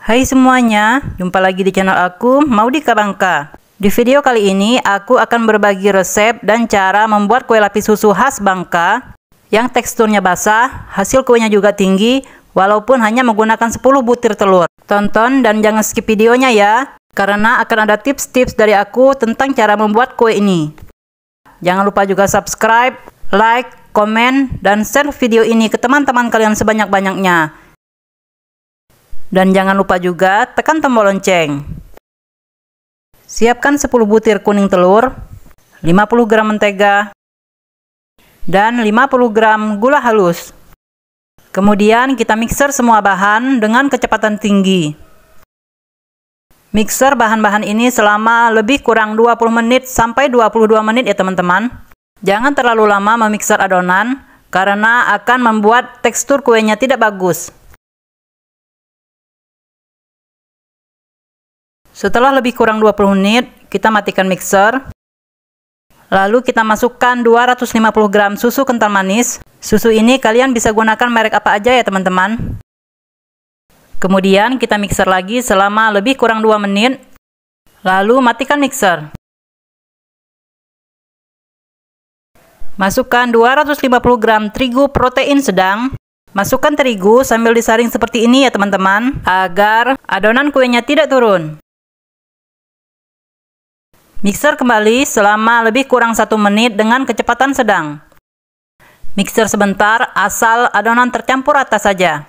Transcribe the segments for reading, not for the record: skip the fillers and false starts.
Hai semuanya, jumpa lagi di channel aku, Maudy Bangka. Di video kali ini, aku akan berbagi resep dan cara membuat kue lapis susu khas Bangka yang teksturnya basah, hasil kuenya juga tinggi, walaupun hanya menggunakan 10 butir telur. Tonton dan jangan skip videonya ya, karena akan ada tips-tips dari aku tentang cara membuat kue ini. Jangan lupa juga subscribe, like, komen, dan share video ini ke teman-teman kalian sebanyak-banyaknya. Dan jangan lupa juga tekan tombol lonceng. Siapkan 10 butir kuning telur, 50 gram mentega, dan 50 gram gula halus. Kemudian kita mixer semua bahan dengan kecepatan tinggi. Mixer bahan-bahan ini selama lebih kurang 20 menit sampai 22 menit ya teman-teman. Jangan terlalu lama memixer adonan karena akan membuat tekstur kuenya tidak bagus. Setelah lebih kurang 20 menit, kita matikan mixer. Lalu kita masukkan 250 gram susu kental manis. Susu ini kalian bisa gunakan merek apa aja ya teman-teman. Kemudian kita mixer lagi selama lebih kurang 2 menit. Lalu matikan mixer. Masukkan 250 gram terigu protein sedang. Masukkan terigu sambil disaring seperti ini ya teman-teman, agar adonan kuenya tidak turun. Mixer kembali selama lebih kurang 1 menit dengan kecepatan sedang. Mixer sebentar asal adonan tercampur rata saja.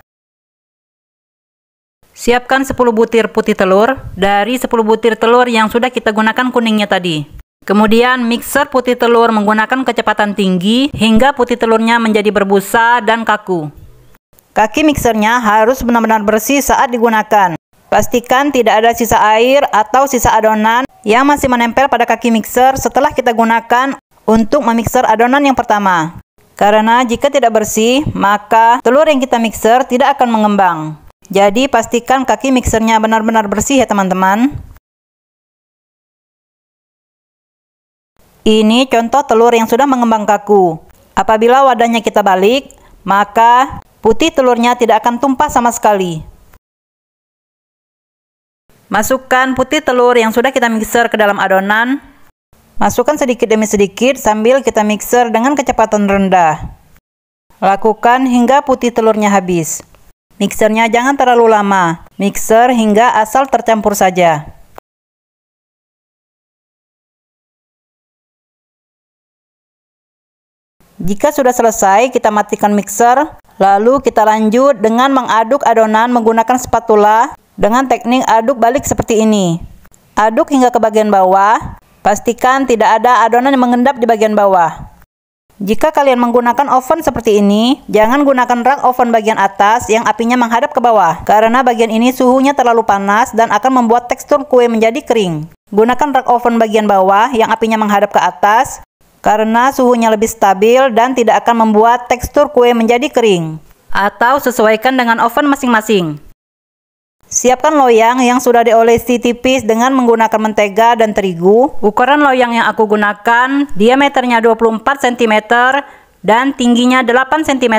Siapkan 10 butir putih telur dari 10 butir telur yang sudah kita gunakan kuningnya tadi. Kemudian mixer putih telur menggunakan kecepatan tinggi hingga putih telurnya menjadi berbusa dan kaku. Kaki mixernya harus benar-benar bersih saat digunakan. Pastikan tidak ada sisa air atau sisa adonan yang masih menempel pada kaki mixer setelah kita gunakan untuk memixer adonan yang pertama. Karena jika tidak bersih, maka telur yang kita mixer tidak akan mengembang. Jadi pastikan kaki mixernya benar-benar bersih ya teman-teman. Ini contoh telur yang sudah mengembang kaku. Apabila wadahnya kita balik, maka putih telurnya tidak akan tumpah sama sekali. Masukkan putih telur yang sudah kita mixer ke dalam adonan. Masukkan sedikit demi sedikit sambil kita mixer dengan kecepatan rendah. Lakukan hingga putih telurnya habis. Mixernya jangan terlalu lama. Mixer hingga asal tercampur saja. Jika sudah selesai, kita matikan mixer. Lalu kita lanjut dengan mengaduk adonan menggunakan spatula dengan teknik aduk balik seperti ini. Aduk hingga ke bagian bawah. Pastikan tidak ada adonan yang mengendap di bagian bawah. Jika kalian menggunakan oven seperti ini, jangan gunakan rak oven bagian atas yang apinya menghadap ke bawah, karena bagian ini suhunya terlalu panas dan akan membuat tekstur kue menjadi kering. Gunakan rak oven bagian bawah yang apinya menghadap ke atas, karena suhunya lebih stabil dan tidak akan membuat tekstur kue menjadi kering. Atau sesuaikan dengan oven masing-masing. Siapkan loyang yang sudah diolesi tipis dengan menggunakan mentega dan terigu. Ukuran loyang yang aku gunakan, diameternya 24 cm dan tingginya 8 cm.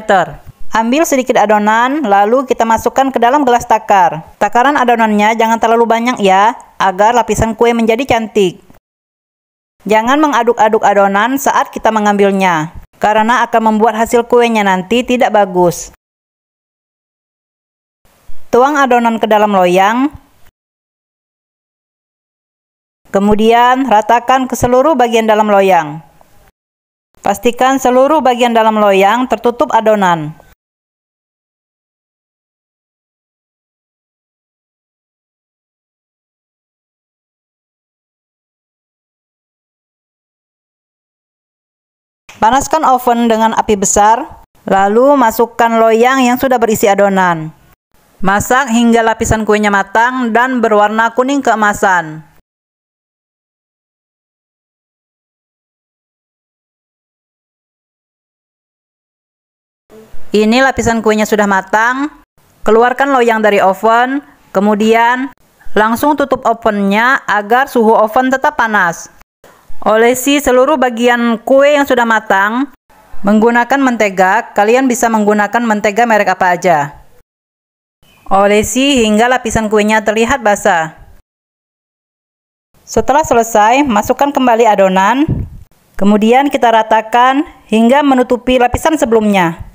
Ambil sedikit adonan, lalu kita masukkan ke dalam gelas takar. Takaran adonannya jangan terlalu banyak ya, agar lapisan kue menjadi cantik. Jangan mengaduk-aduk adonan saat kita mengambilnya, karena akan membuat hasil kuenya nanti tidak bagus. Tuang adonan ke dalam loyang. Kemudian ratakan ke seluruh bagian dalam loyang. Pastikan seluruh bagian dalam loyang tertutup adonan. Panaskan oven dengan api besar, lalu masukkan loyang yang sudah berisi adonan. Masak hingga lapisan kuenya matang dan berwarna kuning keemasan. Ini lapisan kuenya sudah matang. Keluarkan loyang dari oven, kemudian langsung tutup ovennya agar suhu oven tetap panas. Olesi seluruh bagian kue yang sudah matang. Menggunakan mentega, kalian bisa menggunakan mentega merek apa aja. Olesi hingga lapisan kuenya terlihat basah. Setelah selesai, masukkan kembali adonan. Kemudian kita ratakan hingga menutupi lapisan sebelumnya.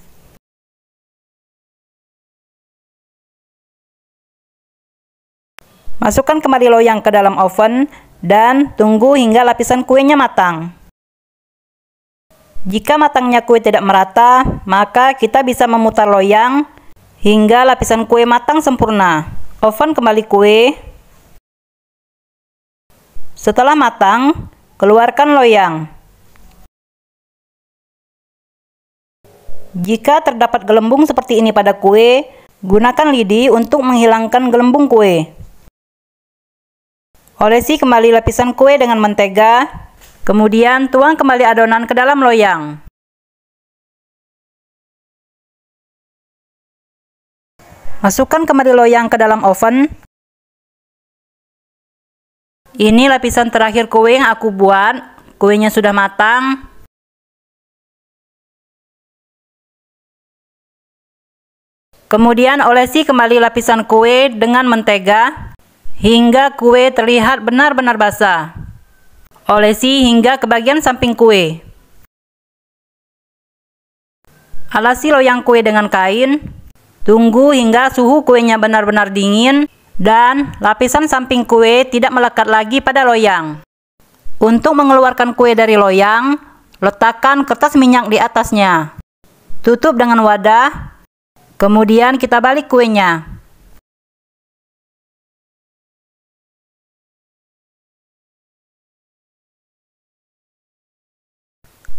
Masukkan kembali loyang ke dalam oven dan tunggu hingga lapisan kuenya matang. Jika matangnya kue tidak merata, maka kita bisa memutar loyang hingga lapisan kue matang sempurna. Oven kembali kue. Setelah matang, keluarkan loyang. Jika terdapat gelembung seperti ini pada kue, gunakan lidi untuk menghilangkan gelembung kue. Olesi kembali lapisan kue dengan mentega, kemudian tuang kembali adonan ke dalam loyang. Masukkan kembali loyang ke dalam oven. Ini lapisan terakhir kue yang aku buat. Kuenya sudah matang. Kemudian olesi kembali lapisan kue dengan mentega hingga kue terlihat benar-benar basah. Olesi hingga ke bagian samping kue. Alasi loyang kue dengan kain. Tunggu hingga suhu kuenya benar-benar dingin dan lapisan samping kue tidak melekat lagi pada loyang. Untuk mengeluarkan kue dari loyang, letakkan kertas minyak di atasnya. Tutup dengan wadah. Kemudian kita balik kuenya.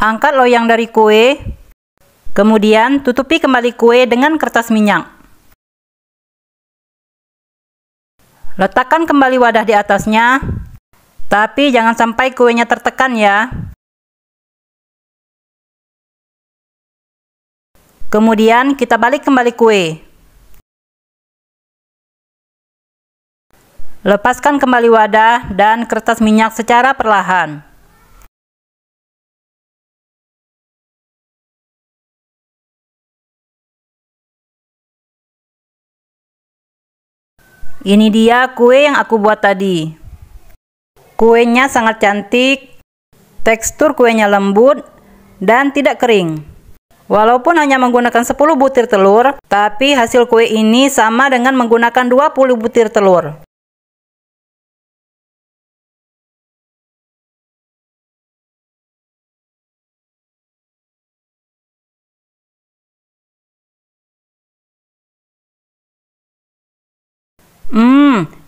Angkat loyang dari kue, kemudian tutupi kembali kue dengan kertas minyak. Letakkan kembali wadah di atasnya, tapi jangan sampai kuenya tertekan ya. Kemudian kita balik kembali kue. Lepaskan kembali wadah dan kertas minyak secara perlahan. Ini dia kue yang aku buat tadi. Kuenya sangat cantik, tekstur kuenya lembut, dan tidak kering. Walaupun hanya menggunakan 10 butir telur, tapi hasil kue ini sama dengan menggunakan 20 butir telur.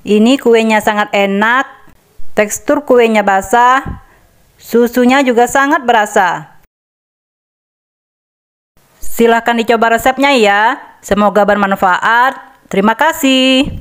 Ini kuenya sangat enak, tekstur kuenya basah, susunya juga sangat berasa. Silahkan dicoba resepnya ya, semoga bermanfaat. Terima kasih.